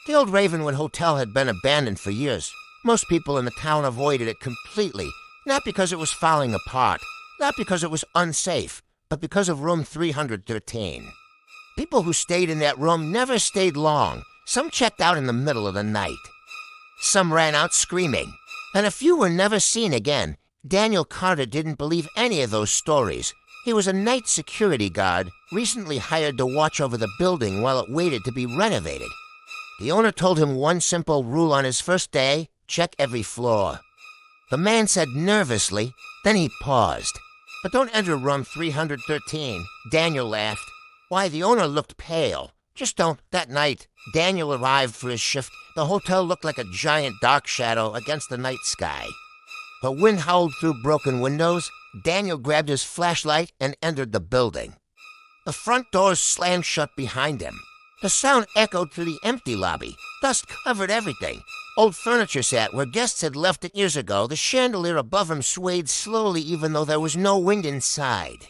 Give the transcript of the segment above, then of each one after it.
The old Ravenwood Hotel had been abandoned for years. Most people in the town avoided it completely, not because it was falling apart, not because it was unsafe, but because of room 313. People who stayed in that room never stayed long. Some checked out in the middle of the night. Some ran out screaming, and a few were never seen again. Daniel Carter didn't believe any of those stories. He was a night security guard, recently hired to watch over the building while it waited to be renovated. The owner told him one simple rule on his first day: check every floor. The man said nervously, then he paused. "But don't enter room 313, Daniel laughed. Why, the owner looked pale. Just don't. That night, Daniel arrived for his shift. The hotel looked like a giant dark shadow against the night sky. The wind howled through broken windows. Daniel grabbed his flashlight and entered the building. The front doors slammed shut behind him. The sound echoed through the empty lobby. Dust covered everything. Old furniture sat where guests had left it years ago. The chandelier above him swayed slowly even though there was no wind inside.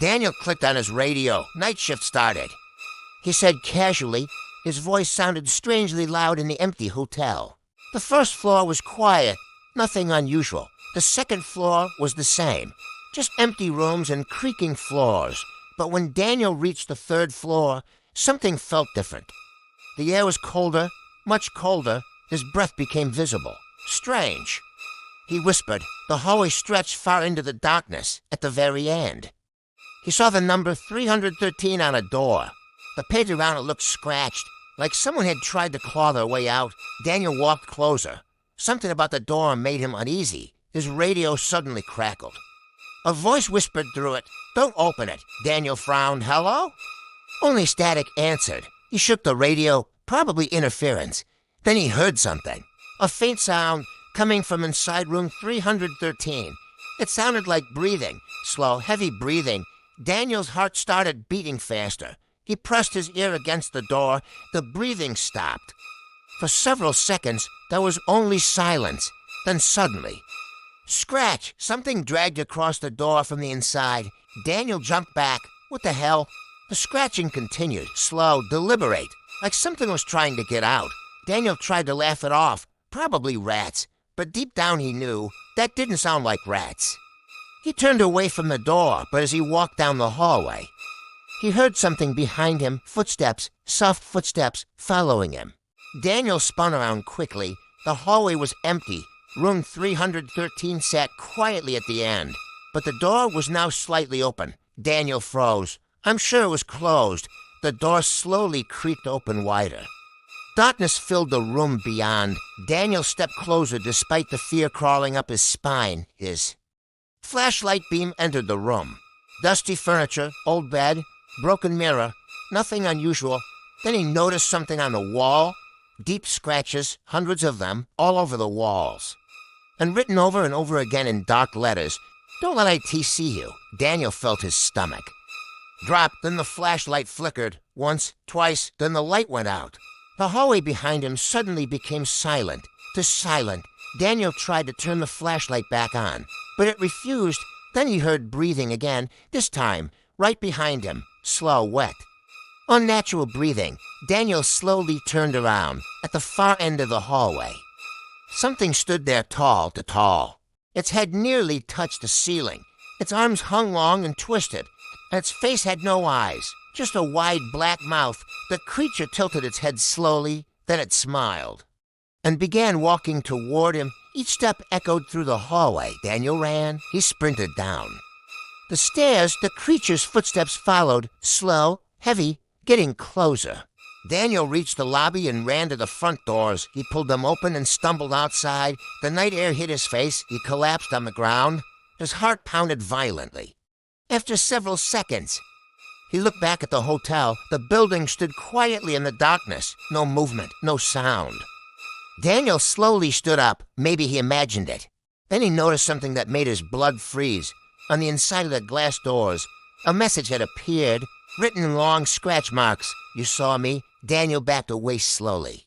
Daniel clicked on his radio. Night shift started. He said casually. His voice sounded strangely loud in the empty hotel. The first floor was quiet, nothing unusual. The second floor was the same, just empty rooms and creaking floors. But when Daniel reached the third floor, something felt different. The air was colder, much colder. His breath became visible. Strange. He whispered. The hallway stretched far into the darkness at the very end. He saw the number 313 on a door. The page around it looked scratched, like someone had tried to claw their way out. Daniel walked closer. Something about the door made him uneasy. His radio suddenly crackled. A voice whispered through it. "Don't open it." Daniel frowned. "Hello?" Only static answered. He shook the radio, probably interference. Then he heard something. A faint sound coming from inside room 313. It sounded like breathing, slow, heavy breathing. Daniel's heart started beating faster. He pressed his ear against the door. The breathing stopped. For several seconds, there was only silence. Then suddenly, scratch! Something dragged across the door from the inside. Daniel jumped back. What the hell? The scratching continued, slow, deliberate, like something was trying to get out. Daniel tried to laugh it off. Probably rats. But deep down he knew that didn't sound like rats. He turned away from the door, but as he walked down the hallway, he heard something behind him, footsteps, soft footsteps, following him. Daniel spun around quickly. The hallway was empty. Room 313 sat quietly at the end, but the door was now slightly open. Daniel froze. I'm sure it was closed. The door slowly creaked open wider. Darkness filled the room beyond. Daniel stepped closer despite the fear crawling up his spine. His flashlight beam entered the room. Dusty furniture, old bed, broken mirror, nothing unusual. Then he noticed something on the wall. Deep scratches, hundreds of them, all over the walls. And written over and over again in dark letters, "Don't let IT see you." Daniel felt his stomach drop. Then the flashlight flickered. Once, twice, then the light went out. The hallway behind him suddenly became silent. Silent. Daniel tried to turn the flashlight back on, but it refused. Then he heard breathing again, this time, right behind him, slow, wet. Unnatural breathing. Daniel slowly turned around, at the far end of the hallway. Something stood there tall to tall. Its head nearly touched the ceiling. Its arms hung long and twisted, and its face had no eyes, just a wide black mouth. The creature tilted its head slowly, then it smiled, and began walking toward him. Each step echoed through the hallway. Daniel ran. He sprinted down the stairs. The creature's footsteps followed, slow, heavy, getting closer. Daniel reached the lobby and ran to the front doors. He pulled them open and stumbled outside. The night air hit his face. He collapsed on the ground. His heart pounded violently. After several seconds, he looked back at the hotel. The building stood quietly in the darkness. No movement, no sound. Daniel slowly stood up. Maybe he imagined it. Then he noticed something that made his blood freeze. On the inside of the glass doors, a message had appeared, written in long scratch marks. "You saw me?" Daniel backed away slowly.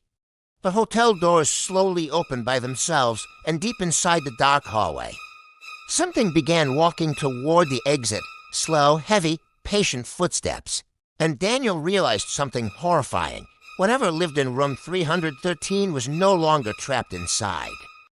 The hotel doors slowly opened by themselves, and deep inside the dark hallway, something began walking toward the exit. Slow, heavy, patient footsteps. And Daniel realized something horrifying. Whatever lived in room 313 was no longer trapped inside.